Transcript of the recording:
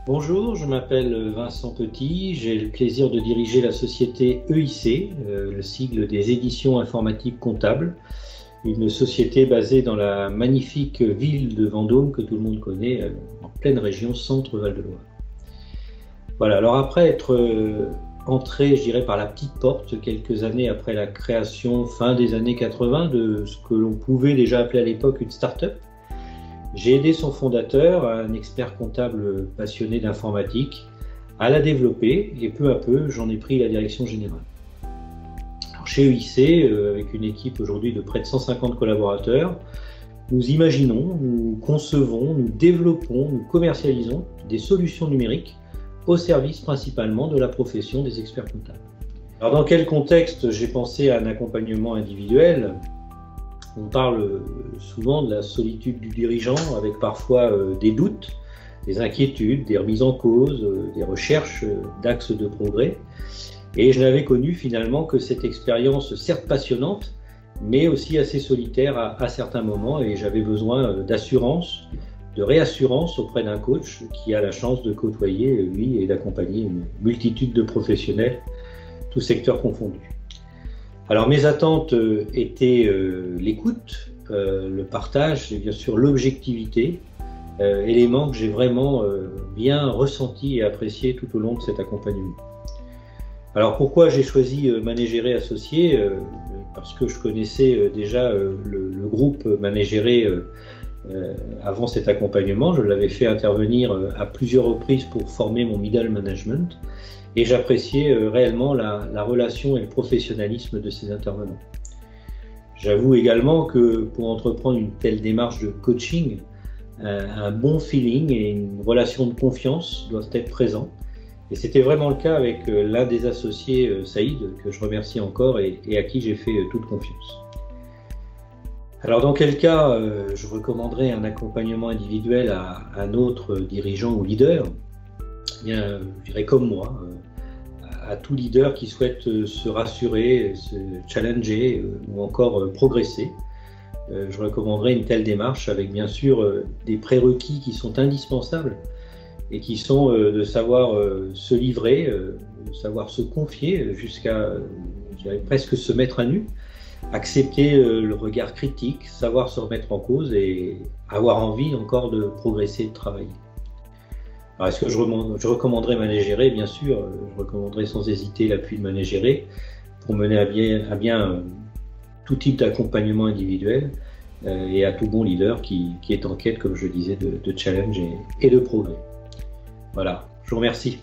Bonjour, je m'appelle Vincent Petit, j'ai le plaisir de diriger la société EIC, le sigle des éditions informatiques comptables, une société basée dans la magnifique ville de Vendôme que tout le monde connaît, en pleine région Centre-Val de Loire. Voilà, alors après être entré, je dirais, par la petite porte, quelques années après la création, fin des années 80, de ce que l'on pouvait déjà appeler à l'époque une start-up, j'ai aidé son fondateur, un expert comptable passionné d'informatique, à la développer et peu à peu, j'en ai pris la direction générale. Alors, chez EIC, avec une équipe aujourd'hui de près de 150 collaborateurs, nous imaginons, nous concevons, nous développons, nous commercialisons des solutions numériques au service principalement de la profession des experts comptables. Alors, dans quel contexte j'ai pensé à un accompagnement individuel ? On parle souvent de la solitude du dirigeant avec parfois des doutes, des inquiétudes, des remises en cause, des recherches d'axes de progrès. Et je n'avais connu finalement que cette expérience certes passionnante, mais aussi assez solitaire à certains moments, et j'avais besoin d'assurance, de réassurance auprès d'un coach qui a la chance de côtoyer, lui, et d'accompagner une multitude de professionnels, tous secteurs confondus. Alors mes attentes étaient l'écoute, le partage et bien sûr l'objectivité, éléments que j'ai vraiment bien ressenti et apprécié tout au long de cet accompagnement. Alors pourquoi j'ai choisi Managéré Associés? Parce que je connaissais déjà le groupe Managéré avant cet accompagnement. Je l'avais fait intervenir à plusieurs reprises pour former mon middle management. Et j'appréciais réellement la relation et le professionnalisme de ces intervenants. J'avoue également que pour entreprendre une telle démarche de coaching, un bon feeling et une relation de confiance doivent être présents. Et c'était vraiment le cas avec l'un des associés, Saïd, que je remercie encore et à qui j'ai fait toute confiance. Alors dans quel cas je recommanderais un accompagnement individuel à un autre dirigeant ou leader? Bien, je dirais comme moi, à tout leader qui souhaite se rassurer, se challenger ou encore progresser. Je recommanderais une telle démarche avec bien sûr des prérequis qui sont indispensables et qui sont de savoir se livrer, de savoir se confier jusqu'à, je dirais, presque se mettre à nu, accepter le regard critique, savoir se remettre en cause et avoir envie encore de progresser et de travailler. Alors, est-ce que je recommanderais Managéré? Bien sûr, je recommanderais sans hésiter l'appui de Managéré pour mener à bien tout type d'accompagnement individuel et à tout bon leader qui est en quête, comme je disais, de challenge et de progrès. Voilà, je vous remercie.